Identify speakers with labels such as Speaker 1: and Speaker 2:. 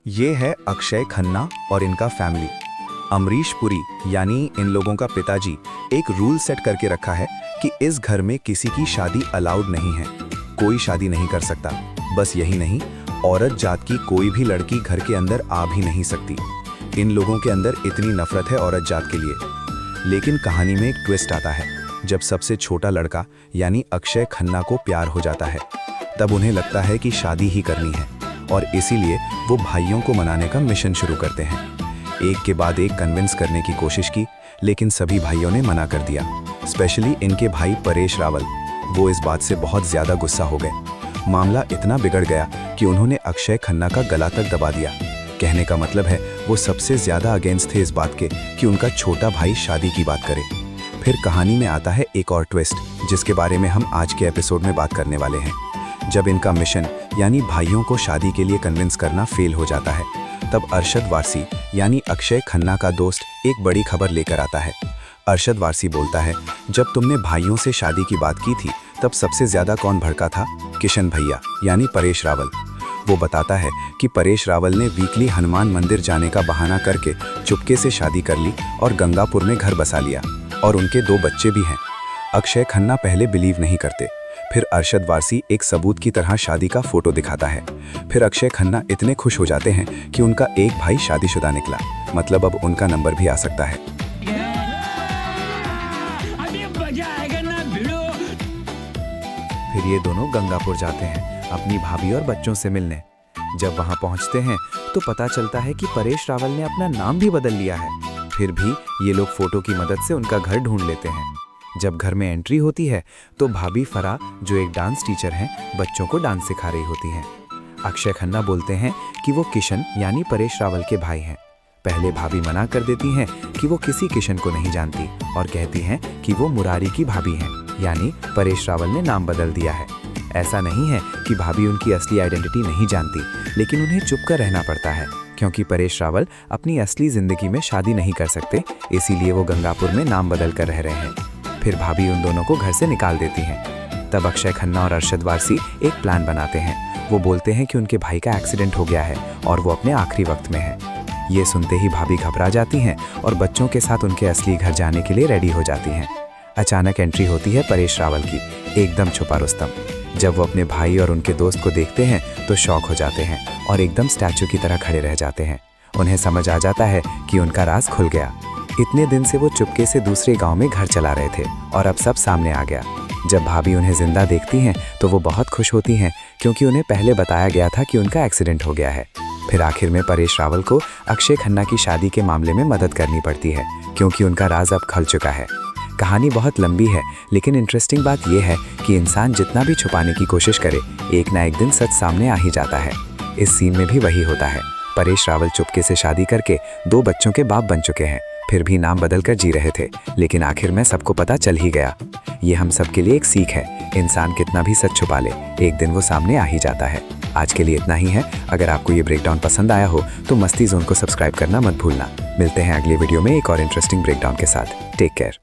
Speaker 1: ये है अक्षय खन्ना और इनका फैमिली। अमरीश पुरी यानी इन लोगों का पिताजी एक रूल सेट करके रखा है कि इस घर में किसी की शादी अलाउड नहीं है, कोई शादी नहीं कर सकता। बस यही नहीं, औरत जात की कोई भी लड़की घर के अंदर आ भी नहीं सकती। इन लोगों के अंदर इतनी नफरत है औरत जात के लिए। लेकिन कहानी में एक ट्विस्ट आता है। जब सबसे छोटा लड़का यानी अक्षय खन्ना को प्यार हो जाता है, तब उन्हें लगता है कि शादी ही करनी है और इसीलिए वो भाइयों को मनाने का मिशन शुरू करते हैं। एक के बाद एक कन्विंस करने की कोशिश की, लेकिन सभी भाइयों ने मना कर दिया। स्पेशली इनके भाई परेश रावल, वो इस बात से बहुत ज़्यादा गुस्सा हो गए। मामला इतना बिगड़ गया कि उन्होंने अक्षय खन्ना का गला तक दबा दिया। कहने का मतलब है वो सबसे ज़्यादा अगेंस्ट थे इस बात के कि उनका छोटा भाई शादी की बात करे। फिर कहानी में आता है एक और ट्विस्ट, जिसके बारे में हम आज के एपिसोड में बात करने वाले हैं। जब इनका मिशन यानी भाइयों को शादी के लिए कन्विंस करना फेल हो जाता है, तब अरशद वारसी यानी अक्षय खन्ना का दोस्त एक बड़ी खबर लेकर आता है। अरशद वारसी बोलता है, जब तुमने भाइयों से शादी की बात की थी तब सबसे ज़्यादा कौन भड़का था? किशन भैया यानी परेश रावल। वो बताता है कि परेश रावल ने वीकली हनुमान मंदिर जाने का बहाना करके चुपके से शादी कर ली और गंगापुर में घर बसा लिया और उनके 2 बच्चे भी हैं। अक्षय खन्ना पहले बिलीव नहीं करते। फिर अरशद वारसी एक सबूत की तरह शादी का फोटो दिखाता है। फिर अक्षय खन्ना इतने खुश हो जाते हैं कि उनका एक भाई शादीशुदा निकला, मतलब अब उनका नंबर भी आ सकता है। फिर ये दोनों गंगापुर जाते हैं अपनी भाभी और बच्चों से मिलने। जब वहां पहुंचते हैं तो पता चलता है कि परेश रावल ने अपना नाम भी बदल लिया है। फिर भी ये लोग फोटो की मदद से उनका घर ढूंढ लेते हैं। जब घर में एंट्री होती है तो भाभी फरा, जो एक डांस टीचर हैं, बच्चों को डांस सिखा रही होती हैं। अक्षय खन्ना बोलते हैं कि वो किशन यानी परेश रावल के भाई हैं। पहले भाभी मना कर देती हैं कि वो किसी किशन को नहीं जानती और कहती हैं कि वो मुरारी की भाभी हैं, यानी परेश रावल ने नाम बदल दिया है। ऐसा नहीं है कि भाभी उनकी असली आइडेंटिटी नहीं जानती, लेकिन उन्हें चुप कर रहना पड़ता है क्योंकि परेश रावल अपनी असली जिंदगी में शादी नहीं कर सकते, इसीलिए वो गंगापुर में नाम बदल कर रह रहे हैं। फिर भाभी उन दोनों को घर से निकाल देती हैं। तब अक्षय खन्ना और अरशद वारसी एक प्लान बनाते हैं। वो बोलते हैं कि उनके भाई का एक्सीडेंट हो गया है और वो अपने आखिरी वक्त में है। ये सुनते ही भाभी घबरा जाती हैं और बच्चों के साथ उनके असली घर जाने के लिए रेडी हो जाती हैं। अचानक एंट्री होती है परेश रावल की, एकदम छुपा रुस्तम। जब वो अपने भाई और उनके दोस्त को देखते हैं तो शॉक हो जाते हैं और एकदम स्टैचू की तरह खड़े रह जाते हैं। उन्हें समझ आ जाता है कि उनका राज खुल गया। इतने दिन से वो चुपके से दूसरे गांव में घर चला रहे थे और अब सब सामने आ गया। जब भाभी उन्हें जिंदा देखती हैं तो वो बहुत खुश होती हैं क्योंकि उन्हें पहले बताया गया था कि उनका एक्सीडेंट हो गया है। फिर आखिर में परेश रावल को अक्षय खन्ना की शादी के मामले में मदद करनी पड़ती है क्योंकि उनका राज अब खुल चुका है। कहानी बहुत लंबी है, लेकिन इंटरेस्टिंग बात यह है कि इंसान जितना भी छुपाने की कोशिश करे, एक ना एक दिन सच सामने आ ही जाता है। इस सीन में भी वही होता है। परेश रावल चुपके से शादी करके 2 बच्चों के बाप बन चुके हैं, फिर भी नाम बदलकर जी रहे थे, लेकिन आखिर में सबको पता चल ही गया। ये हम सब के लिए एक सीख है, इंसान कितना भी सच छुपा ले, एक दिन वो सामने आ ही जाता है। आज के लिए इतना ही है। अगर आपको ये ब्रेकडाउन पसंद आया हो तो मस्ती जोन को सब्सक्राइब करना मत भूलना। मिलते हैं अगले वीडियो में एक और इंटरेस्टिंग ब्रेकडाउन के साथ। Take care.